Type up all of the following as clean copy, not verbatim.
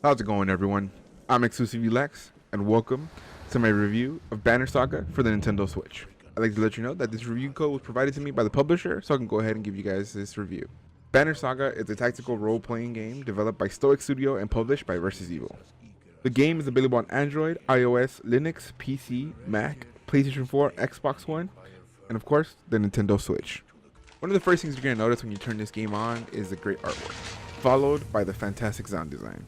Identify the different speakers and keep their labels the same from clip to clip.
Speaker 1: How's it going, everyone? I'm Exclusive Lex, and welcome to my review of Banner Saga for the Nintendo Switch. I'd like to let you know that this review code was provided to me by the publisher, so I can go ahead and give you guys this review. Banner Saga is a tactical role-playing game developed by Stoic Studio and published by Versus Evil. The game is available on Android, iOS, Linux, PC, Mac, PlayStation 4, Xbox One, and of course, the Nintendo Switch. One of the first things you're going to notice when you turn this game on is the great artwork, followed by the fantastic sound design.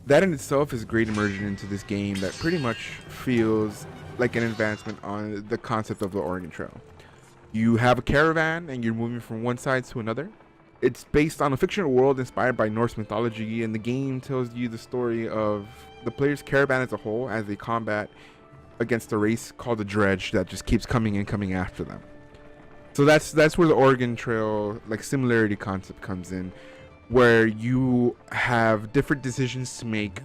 Speaker 1: That in itself is a great immersion into this game that pretty much feels like an advancement on the concept of the Oregon Trail. You have a caravan and you're moving from one side to another. It's based on a fictional world inspired by Norse mythology, and the game tells you the story of the player's caravan as a whole as they combat against a race called the Dredge that just keeps coming and coming after them. So that's where the Oregon Trail similarity concept comes in, where you have different decisions to make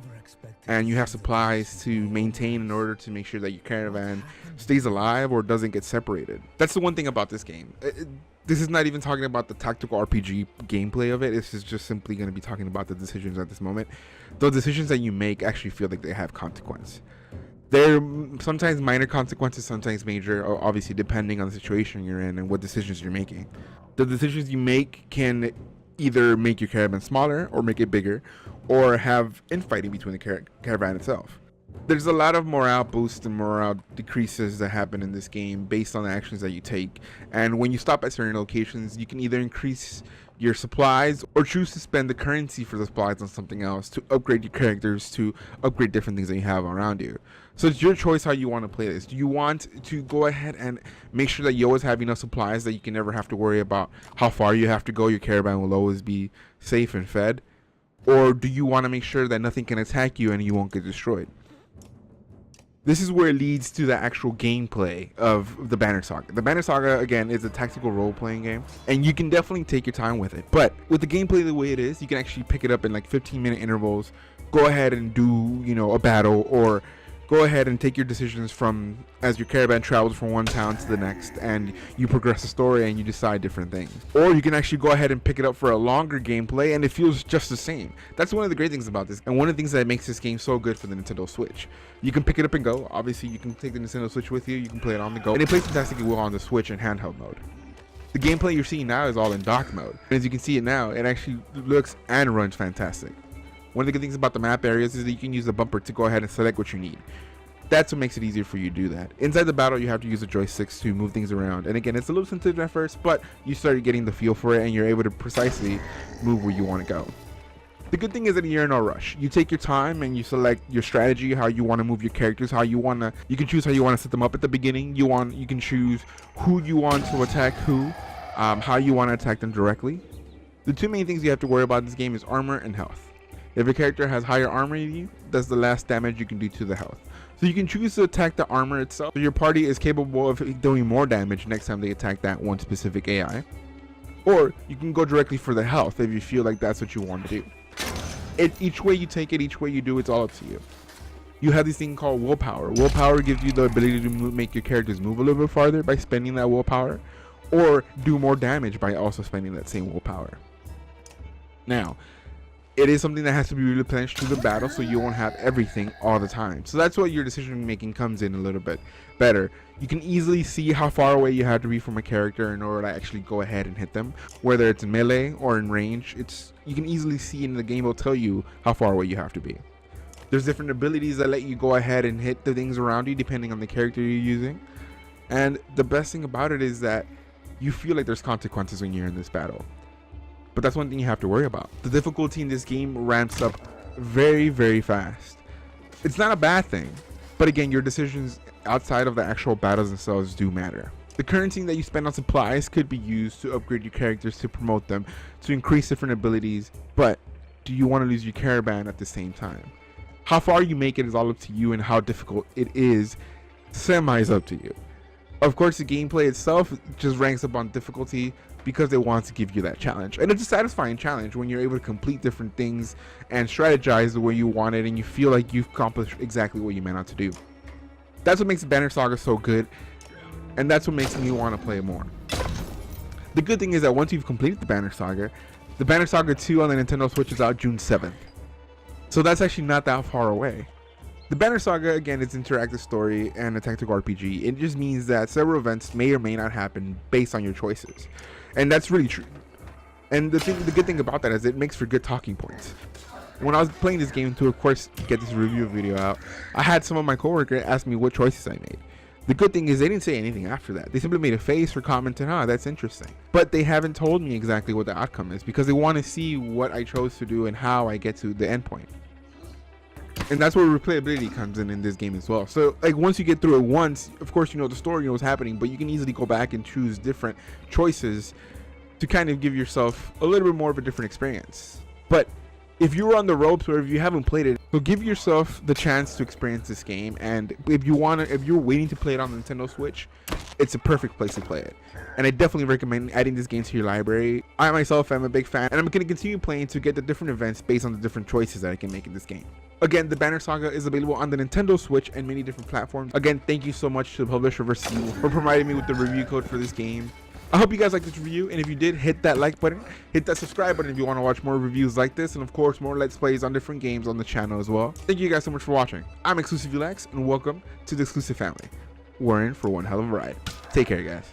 Speaker 1: and you have supplies to maintain in order to make sure that your caravan stays alive or doesn't get separated. That's the one thing about this game. This is not even talking about the tactical RPG gameplay of it. This is just simply going to be talking about the decisions at this moment. The decisions that you make actually feel like they have consequence. They're sometimes minor consequences, sometimes major, obviously depending on the situation you're in and what decisions you're making. The decisions you make can either make your caravan smaller or make it bigger, or have infighting between the caravan itself. There's a lot of morale boosts and morale decreases that happen in this game based on the actions that you take, and when you stop at certain locations, you can either increase your supplies or choose to spend the currency for the supplies on something else to upgrade your characters, to upgrade different things that you have around you. So it's your choice how you want to play this. Do you want to go ahead and make sure that you always have enough supplies that you can never have to worry about how far you have to go, your caravan will always be safe and fed? Or do you want to make sure that nothing can attack you and you won't get destroyed? This is where it leads to the actual gameplay of the Banner Saga. The Banner Saga, again, is a tactical role-playing game, and you can definitely take your time with it. But with the gameplay the way it is, you can actually pick it up in 15-minute intervals, go ahead and do, a battle, or go ahead and take your decisions from as your caravan travels from one town to the next, and you progress the story and you decide different things. Or you can actually go ahead and pick it up for a longer gameplay and it feels just the same. That's one of the great things about this, and one of the things that makes this game so good for the Nintendo Switch. You can pick it up and go. Obviously, you can take the Nintendo Switch with you, you can play it on the go, and it plays fantastically well on the Switch in handheld mode. The gameplay you're seeing now is all in dock mode, and as you can see it now, it actually looks and runs fantastic. One of the good things about the map areas is that you can use the bumper to go ahead and select what you need. That's what makes it easier for you to do that. Inside the battle, you have to use the joysticks to move things around. And again, it's a little sensitive at first, but you start getting the feel for it and you're able to precisely move where you want to go. The good thing is that you're in no rush. You take your time and you select your strategy, how you want to move your characters, you can choose how you want to set them up at the beginning. You can choose who you want to attack who, how you want to attack them directly. The two main things you have to worry about in this game is armor and health. If your character has higher armor than you, that's the last damage you can do to the health. So you can choose to attack the armor itself, so your party is capable of doing more damage next time they attack that one specific AI. Or you can go directly for the health if you feel like that's what you want to do. Each way you take it, each way you do, it's all up to you. You have this thing called willpower. Willpower gives you the ability to make your characters move a little bit farther by spending that willpower, or do more damage by also spending that same willpower. Now, it is something that has to be replenished through the battle, so you won't have everything all the time. So that's where your decision making comes in a little bit better. You can easily see how far away you have to be from a character in order to actually go ahead and hit them. Whether it's in melee or in range, you can easily see, in the game will tell you how far away you have to be. There's different abilities that let you go ahead and hit the things around you depending on the character you're using. And the best thing about it is that you feel like there's consequences when you're in this battle. But that's one thing you have to worry about. The difficulty in this game ramps up very, very fast. It's not a bad thing, but again, your decisions outside of the actual battles themselves do matter. The currency that you spend on supplies could be used to upgrade your characters, to promote them, to increase different abilities, but do you want to lose your caravan at the same time? How far you make it is all up to you, and how difficult it is is up to you. Of course, the gameplay itself just ranks up on difficulty because they want to give you that challenge, and it's a satisfying challenge when you're able to complete different things and strategize the way you want it, and you feel like you've accomplished exactly what you meant out to do. That's what makes Banner Saga so good, and that's what makes me want to play more. The good thing is that once you've completed the Banner Saga 2 on the Nintendo Switch is out June 7th. So that's actually not that far away. The Banner Saga, again, is an interactive story and a tactical RPG. It just means that several events may or may not happen based on your choices. And that's really true. And the good thing about that is it makes for good talking points. When I was playing this game to, of course, get this review video out, I had some of my coworkers ask me what choices I made. The good thing is they didn't say anything after that. They simply made a face or commented, that's interesting. But they haven't told me exactly what the outcome is because they want to see what I chose to do and how I get to the end point. And that's where replayability comes in this game as well. So like once you get through it once, of course you know the story, you know what's happening, but you can easily go back and choose different choices to kind of give yourself a little bit more of a different experience. But if you're on the ropes or if you haven't played it, so give yourself the chance to experience this game. And if you're waiting to play it on the Nintendo Switch, it's a perfect place to play it. And I definitely recommend adding this game to your library. I myself am a big fan, and I'm going to continue playing to get the different events based on the different choices that I can make in this game. Again, the Banner Saga is available on the Nintendo Switch and many different platforms. Again, thank you so much to the publisher for providing me with the review code for this game. I hope you guys liked this review, and if you did, hit that like button, hit that subscribe button if you want to watch more reviews like this, and of course more Let's Plays on different games on the channel as well. Thank you guys so much for watching. I'm Exclusive Lex, and welcome to the Exclusive family. We're in for one hell of a ride. Take care, guys.